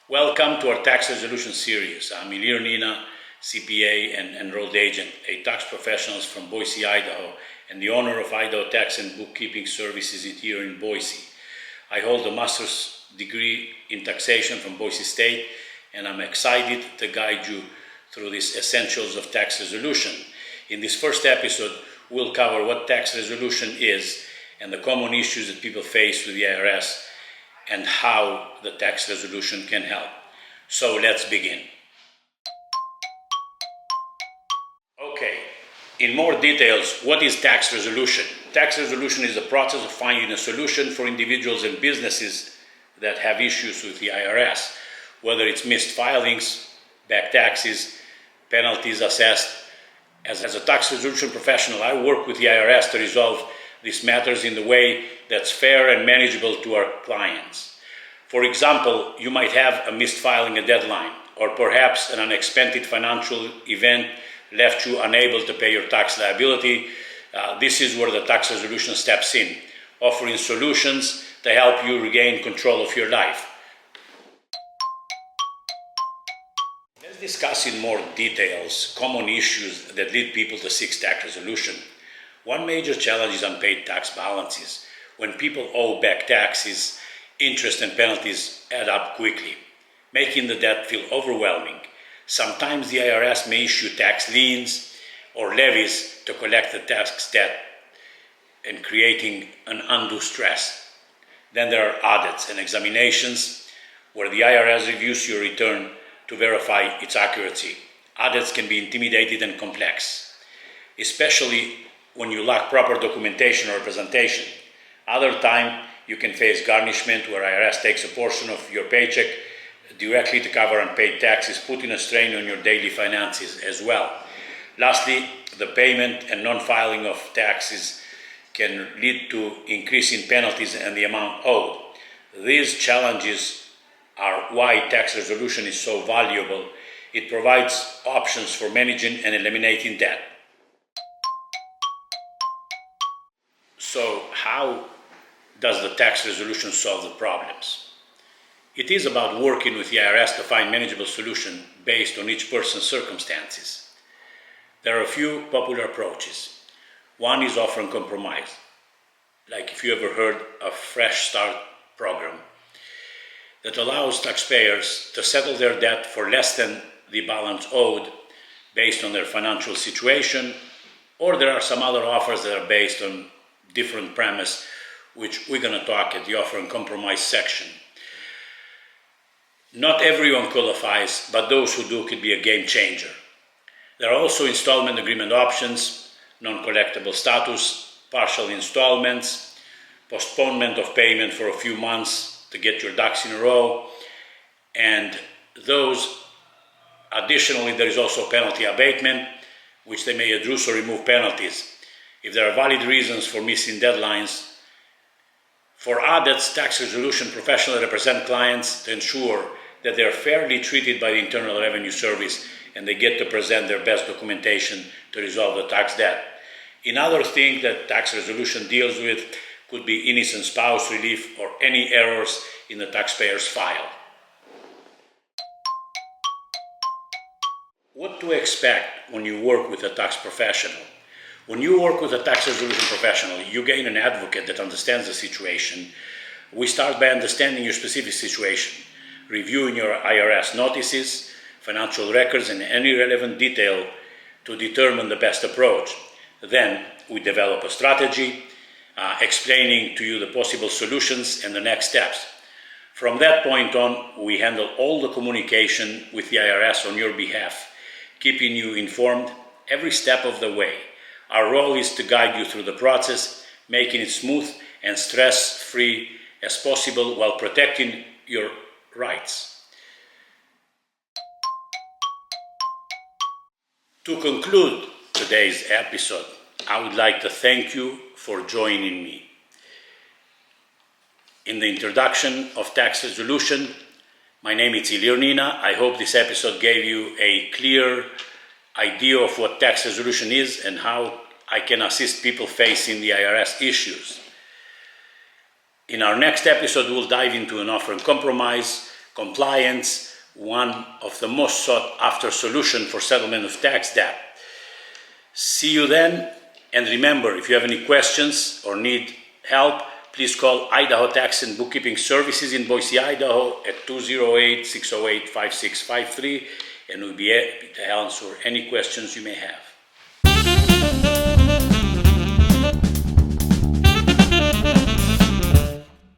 Welcome to our tax resolution series. I'm Ilir Nina, CPA and enrolled agent, a tax professional from Boise, Idaho, and the owner of Idaho Tax and Bookkeeping Services here in Boise. I hold a master's degree in taxation from Boise State, and I'm excited to guide you through these essentials of tax resolution. In this first episode, we'll cover what tax resolution is and the common issues that people face with the IRS and how the tax resolution can help. So let's begin. Okay, in more details, what is tax resolution? Tax resolution is the process of finding a solution for individuals and businesses that have issues with the IRS, whether it's missed filings, back taxes, penalties assessed. As a tax resolution professional, I work with the IRS to resolve these matters in the way that's fair and manageable to our clients. For example, you might have a missed filing a deadline, or perhaps an unexpected financial event left you unable to pay your tax liability. This is where the tax resolution steps in, offering solutions to help you regain control of your life. Let's discuss in more details common issues that lead people to seek tax resolution. One major challenge is unpaid tax balances. When people owe back taxes, interest and penalties add up quickly, making the debt feel overwhelming. Sometimes the IRS may issue tax liens or levies to collect the tax debt and creating an undue stress. Then there are audits and examinations where the IRS reviews your return to verify its accuracy. Audits can be intimidating and complex, especially when you lack proper documentation or representation. Other time, you can face garnishment where IRS takes a portion of your paycheck directly to cover unpaid taxes, putting a strain on your daily finances as well. Lastly, the payment and non-filing of taxes can lead to increasing penalties and the amount owed. These challenges are why tax resolution is so valuable. It provides options for managing and eliminating debt. So how does the tax resolution solve the problems? It is about working with the IRS to find manageable solution based on each person's circumstances. There are a few popular approaches. One is offering compromise, like if you ever heard of Fresh Start program, that allows taxpayers to settle their debt for less than the balance owed based on their financial situation, or there are some other offers that are based on different premise, which we're going to talk at the offer and compromise section. Not everyone qualifies, but those who do could be a game changer. There are also installment agreement options, non-collectible status, partial installments, postponement of payment for a few months to get your ducks in a row, and those, additionally, there is also penalty abatement, which they may reduce or remove penalties if there are valid reasons for missing deadlines. For audits, tax resolution professionals represent clients to ensure that they are fairly treated by the Internal Revenue Service and they get to present their best documentation to resolve the tax debt. Another thing that tax resolution deals with could be innocent spouse relief or any errors in the taxpayer's file. What to expect when you work with a tax professional? When you work with a tax resolution professional, you gain an advocate that understands the situation. We start by understanding your specific situation, reviewing your IRS notices, financial records, and any relevant detail to determine the best approach. Then we develop a strategy, explaining to you the possible solutions and the next steps. From that point on, we handle all the communication with the IRS on your behalf, keeping you informed every step of the way. Our role is to guide you through the process, making it smooth and stress-free as possible while protecting your rights. To conclude today's episode, I would like to thank you for joining me. In the introduction of tax resolution, my name is Ilir Nina. I hope this episode gave you a clear idea of what tax resolution is and how I can assist people facing the IRS issues. In our next episode, we'll dive into an offer and compromise, compliance, one of the most sought after solutions for settlement of tax debt. See you then, and remember, if you have any questions or need help, please call Idaho Tax and Bookkeeping Services in Boise, Idaho at 208-608-5653, and we'll be happy to answer any questions you may have.